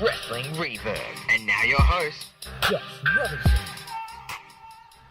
Wrestling Reverb. And now your host, Josh Robinson.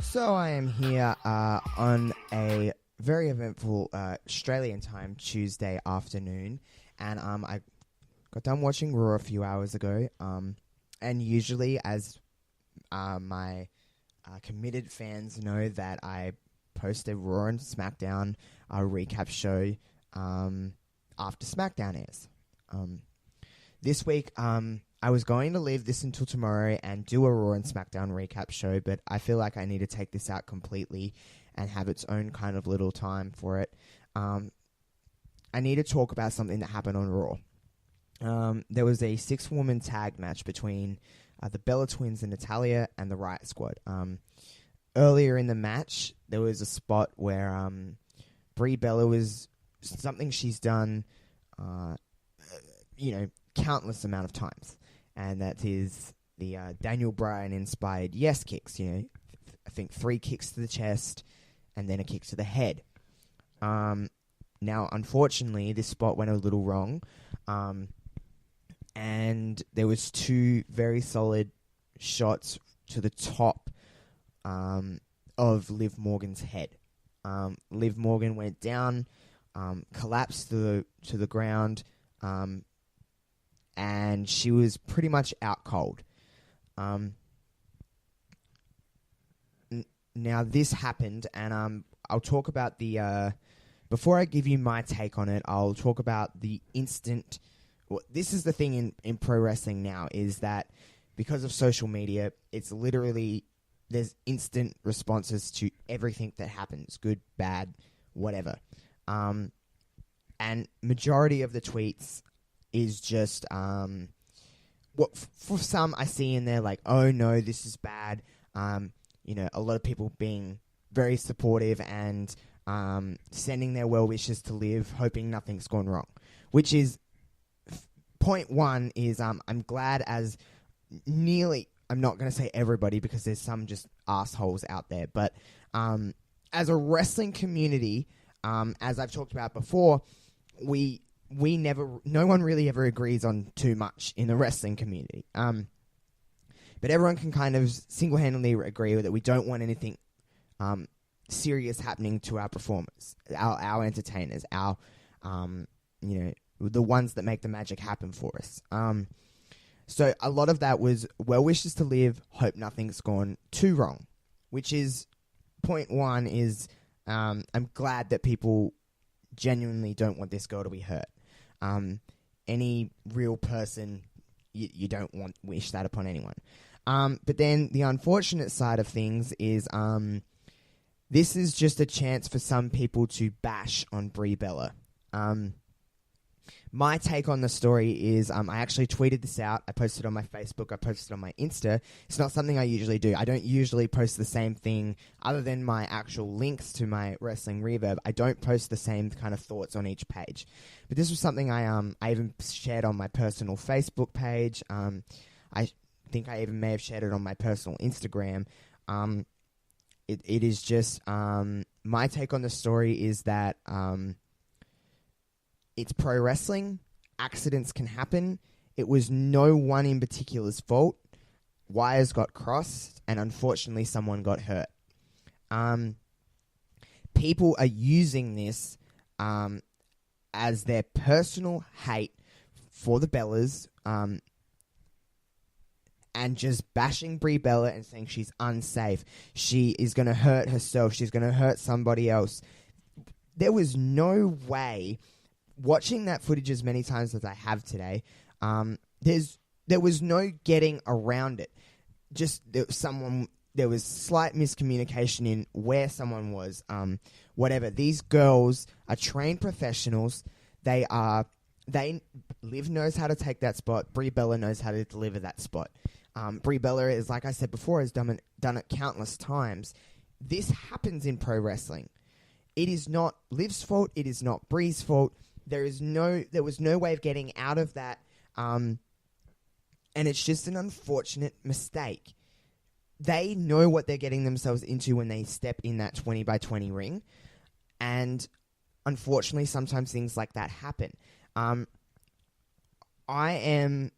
So I am here on a very eventful Australian time Tuesday afternoon, and I got done watching Raw a few hours ago. And usually, as my committed fans know, that I post a Raw and SmackDown recap show after SmackDown airs. This week, I was going to leave this until tomorrow and do a Raw and SmackDown recap show, but I feel like I need to take this out completely and have its own kind of little time for it. I need to talk about something that happened on Raw. There was a 6-woman tag match between the Bella Twins and Natalya and the Riot Squad. Earlier in the match, there was a spot where Brie Bella was something she's done, countless amount of times. And that is the Daniel Bryan inspired yes kicks. I think 3 kicks to the chest and then a kick to the head. Now, unfortunately, this spot went a little wrong. And there was 2 very solid shots to the top of Liv Morgan's head. Liv Morgan went down, collapsed to the ground, and she was pretty much out cold. Now this happened, and I'll talk about the... before I give you my take on it, I'll talk about the instant... Well, this is the thing in pro wrestling now, is that because of social media, it's literally... There's instant responses to everything that happens, good, bad, whatever. And majority of the tweets is just, for some I see in there like, oh no, this is bad. A lot of people being very supportive and sending their well wishes to Liv, hoping nothing's gone wrong. Which is, point one is, I'm glad as nearly, I'm not going to say everybody because there's some just assholes out there, but as a wrestling community, as I've talked about before, no one really ever agrees on too much in the wrestling community. But everyone can kind of single-handedly agree that we don't want anything serious happening to our performers, our entertainers, our the ones that make the magic happen for us. So a lot of that was well wishes to Liv, hope nothing's gone too wrong, which is point one is I'm glad that people genuinely don't want this girl to be hurt. Any real person, you don't wish that upon anyone. But then the unfortunate side of things is this is just a chance for some people to bash on Brie Bella. My take on the story is I actually tweeted this out. I posted on my Facebook. I posted on my Insta. It's not something I usually do. I don't usually post the same thing other than my actual links to my Wrestling Reverb. I don't post the same kind of thoughts on each page. But this was something I even shared on my personal Facebook page. I think I even may have shared it on my personal Instagram. It is just my take on the story is that it's pro wrestling. Accidents can happen. It was no one in particular's fault. Wires got crossed, and unfortunately someone got hurt. People are using this as their personal hate for the Bellas, and just bashing Brie Bella and saying she's unsafe. She is going to hurt herself. She's going to hurt somebody else. There was no way... Watching that footage as many times as I have today, there was no getting around it. Just there was slight miscommunication in where someone was. Whatever. These girls are trained professionals. Liv knows how to take that spot. Brie Bella knows how to deliver that spot. Brie Bella is, like I said before, has done it countless times. This happens in pro wrestling. It is not Liv's fault. It is not Brie's fault. There was no way of getting out of that, and it's just an unfortunate mistake. They know what they're getting themselves into when they step in that 20 by 20 ring, and unfortunately, sometimes things like that happen. I am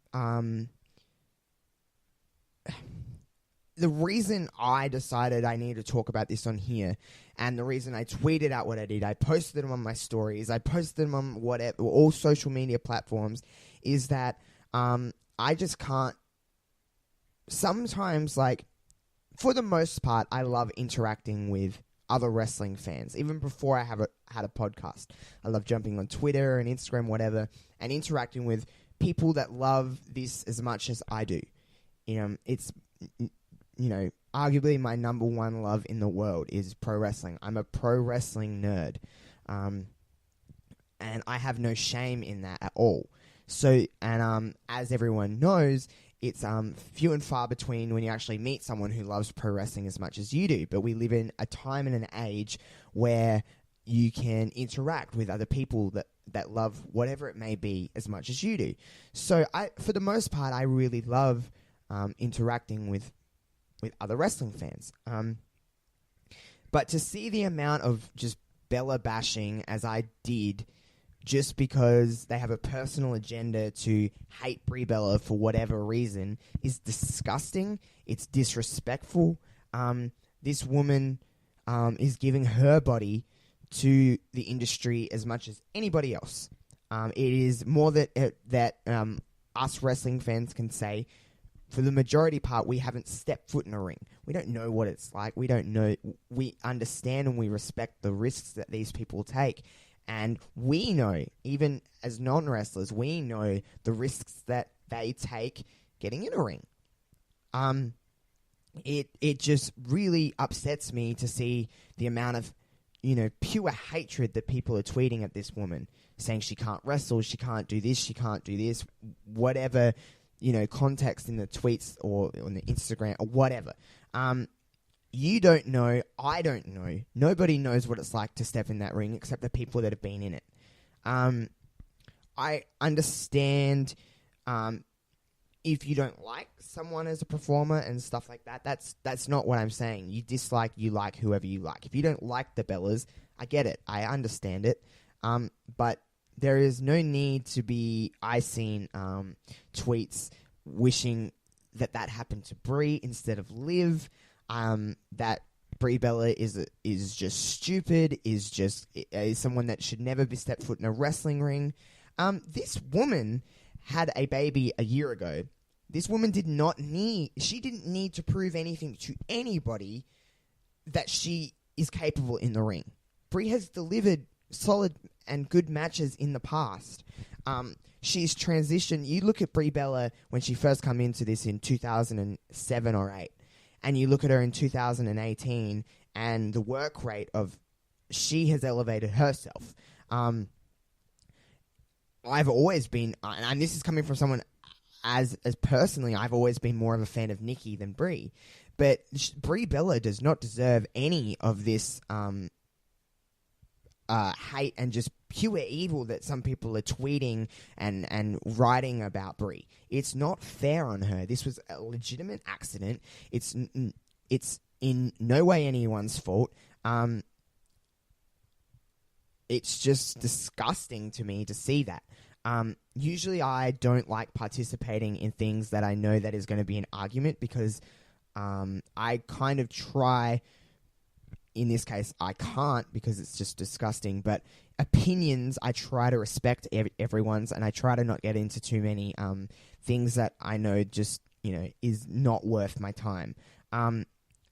the reason I decided I need to talk about this on here, and the reason I tweeted out what I did, I posted them on my stories, I posted them on whatever, all social media platforms, is that I just can't. Sometimes, like, for the most part, I love interacting with other wrestling fans. Even before I had a podcast, I love jumping on Twitter and Instagram, whatever, and interacting with people that love this as much as I do. It's, arguably my number one love in the world is pro wrestling. I'm a pro wrestling nerd. And I have no shame in that at all. So, and as everyone knows, it's few and far between when you actually meet someone who loves pro wrestling as much as you do. But we live in a time and an age where you can interact with other people that love whatever it may be as much as you do. So, for the most part, I really love interacting with other wrestling fans. But to see the amount of just Bella bashing as I did, just because they have a personal agenda to hate Brie Bella for whatever reason, is disgusting. It's disrespectful. This woman is giving her body to the industry as much as anybody else. It is more that us wrestling fans can say. For the majority part, we haven't stepped foot in a ring. We don't know what it's like. We don't know. We understand and we respect the risks that these people take. And we know, even as non-wrestlers, we know the risks that they take getting in a ring. It just really upsets me to see the amount of, pure hatred that people are tweeting at this woman, saying she can't wrestle, she can't do this, she can't do this, whatever, context in the tweets or on the Instagram or whatever. You don't know, I don't know, nobody knows what it's like to step in that ring except the people that have been in it. I understand if you don't like someone as a performer and stuff like that, that's not what I'm saying. You dislike, you like whoever you like. If you don't like the Bellas, I get it, I understand it, but there is no need to be, I've seen tweets wishing that happened to Brie instead of Liv, that Brie Bella is just stupid, is someone that should never be stepped foot in a wrestling ring. This woman had a baby a year ago. This woman didn't need to prove anything to anybody that she is capable in the ring. Brie has delivered solid and good matches in the past. She's transitioned. You look at Brie Bella when she first came into this in 2007 or 8, and you look at her in 2018, and the work rate of she has elevated herself. I've always been, and this is coming from someone as personally, I've always been more of a fan of Nikki than Brie, but Brie Bella does not deserve any of this hate and just pure evil that some people are tweeting and writing about Brie. It's not fair on her. This was a legitimate accident. It's in no way anyone's fault. It's just disgusting to me to see that. Usually I don't like participating in things that I know that is going to be an argument because I kind of try. In this case, I can't because it's just disgusting. But opinions, I try to respect everyone's, and I try to not get into too many things that I know just is not worth my time.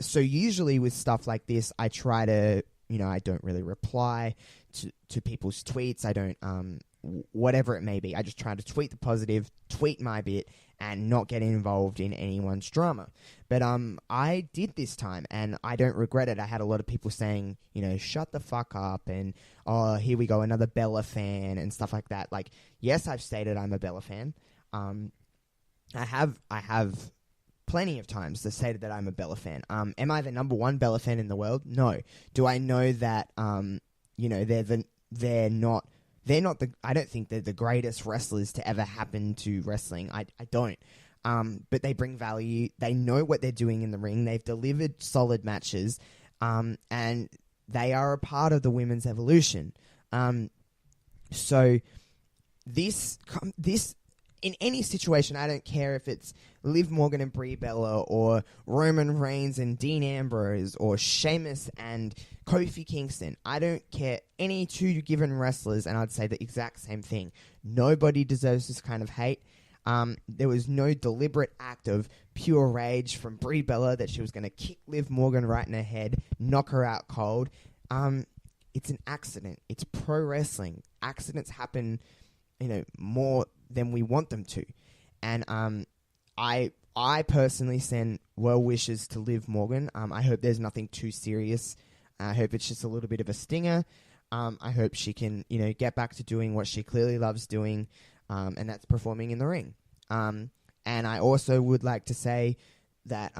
So usually with stuff like this, I try to I don't really reply to people's tweets. I don't whatever it may be. I just try to tweet the positive, tweet my bit, and not get involved in anyone's drama. But I did this time, and I don't regret it. I had a lot of people saying, shut the fuck up, and, oh, here we go, another Bella fan, and stuff like that. Like, yes, I've stated I'm a Bella fan. I have plenty of times to say that I'm a Bella fan. Am I the number one Bella fan in the world? No. Do I know that, they're not I don't think they're the greatest wrestlers to ever happen to wrestling. I don't. But they bring value. They know what they're doing in the ring. They've delivered solid matches. And they are a part of the women's evolution. So this in any situation, I don't care if it's Liv Morgan and Brie Bella, or Roman Reigns and Dean Ambrose, or Sheamus and Kofi Kingston. I don't care. Any two given wrestlers, and I'd say the exact same thing. Nobody deserves this kind of hate. There was no deliberate act of pure rage from Brie Bella that she was going to kick Liv Morgan right in her head, knock her out cold. It's an accident. It's pro wrestling. Accidents happen, more than we want them to. And I personally send well wishes to Liv Morgan. I hope there's nothing too serious. I hope it's just a little bit of a stinger. I hope she can, get back to doing what she clearly loves doing, and that's performing in the ring. And I also would like to say that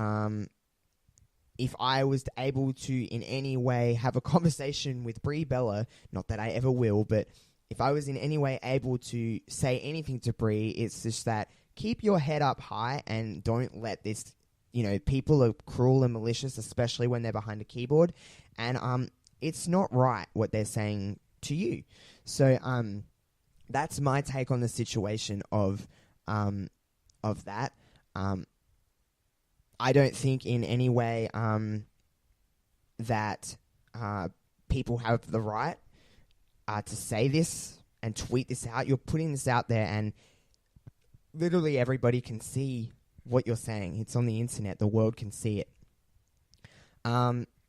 if I was able to in any way have a conversation with Brie Bella, not that I ever will, but if I was in any way able to say anything to Brie, it's just that keep your head up high and don't let this, people are cruel and malicious, especially when they're behind a keyboard. And it's not right what they're saying to you. So that's my take on the situation of that. I don't think in any way that people have the right to say this and tweet this out. You're putting this out there, and literally everybody can see what you're saying. It's on the internet. The world can see it.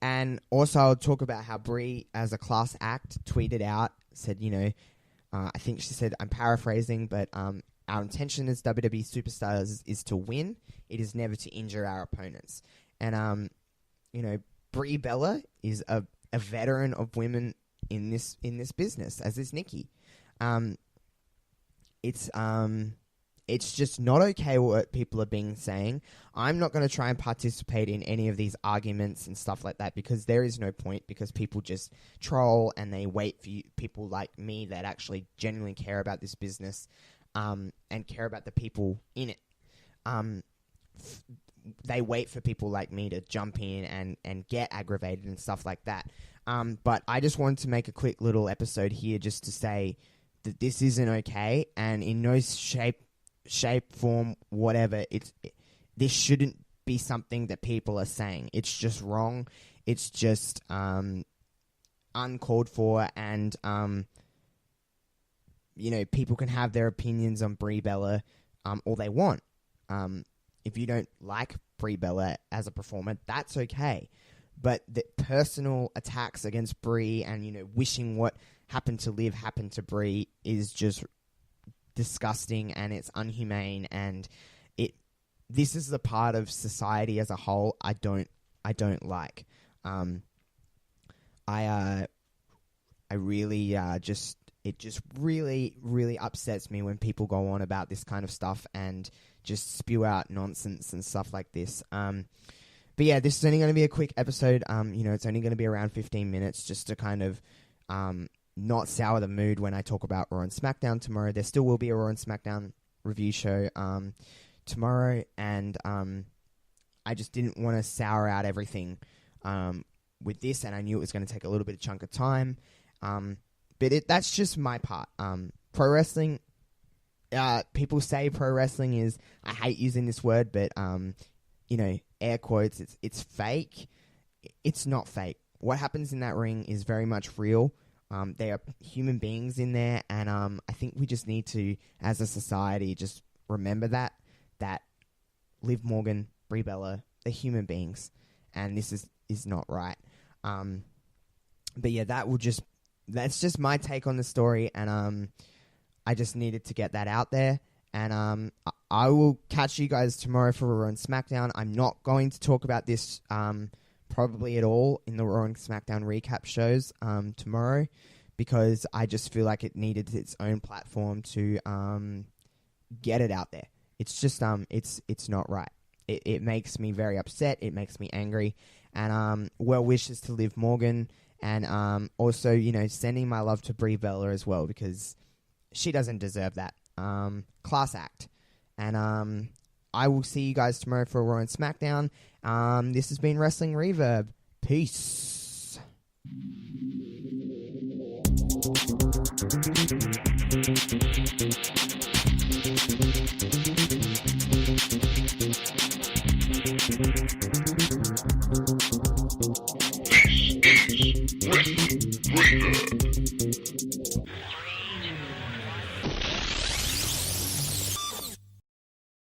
And also I'll talk about how Brie, as a class act, tweeted out, said, I think she said, I'm paraphrasing, but our intention as WWE superstars is to win. It is never to injure our opponents. And, Brie Bella is a veteran of women in this business, as is Nikki. It's just not okay what people are being saying. I'm not going to try and participate in any of these arguments and stuff like that, because there is no point, because people just troll and they wait for people like me that actually genuinely care about this business and care about the people in it. They wait for people like me to jump in and get aggravated and stuff like that. But I just wanted to make a quick little episode here just to say that this isn't okay, and in no shape, form, whatever, this shouldn't be something that people are saying. It's just wrong. It's just uncalled for, and people can have their opinions on Brie Bella all they want. If you don't like Brie Bella as a performer, that's okay. But the personal attacks against Brie and, wishing what happened to Liv happened to Brie is just disgusting, and it's unhumane, and this is the part of society as a whole I don't like. I really it just really, really upsets me when people go on about this kind of stuff and just spew out nonsense and stuff like this. But yeah, this is only going to be a quick episode. It's only going to be around 15 minutes, just to kind of not sour the mood when I talk about Raw and SmackDown tomorrow. There still will be a Raw and SmackDown review show tomorrow, and I just didn't want to sour out everything with this, and I knew it was going to take a little bit of chunk of time. But that's just my part. Pro wrestling, people say pro wrestling is, I hate using this word, but air quotes, it's fake. It's not fake. What happens in that ring is very much real. There are human beings in there, and I think we just need to, as a society, just remember that Liv Morgan, Brie Bella, they're human beings, and this is not right. But yeah, that's just my take on the story, and I just needed to get that out there. And I will catch you guys tomorrow for Raw and SmackDown. I'm not going to talk about this probably at all in the Raw and SmackDown recap shows tomorrow, because I just feel like it needed its own platform to get it out there. It's just it's not right. It makes me very upset. It makes me angry. And well wishes to Liv Morgan, and also sending my love to Brie Bella as well, because she doesn't deserve that. Class act. And I will see you guys tomorrow for Raw and SmackDown. This has been Wrestling Reverb. Peace.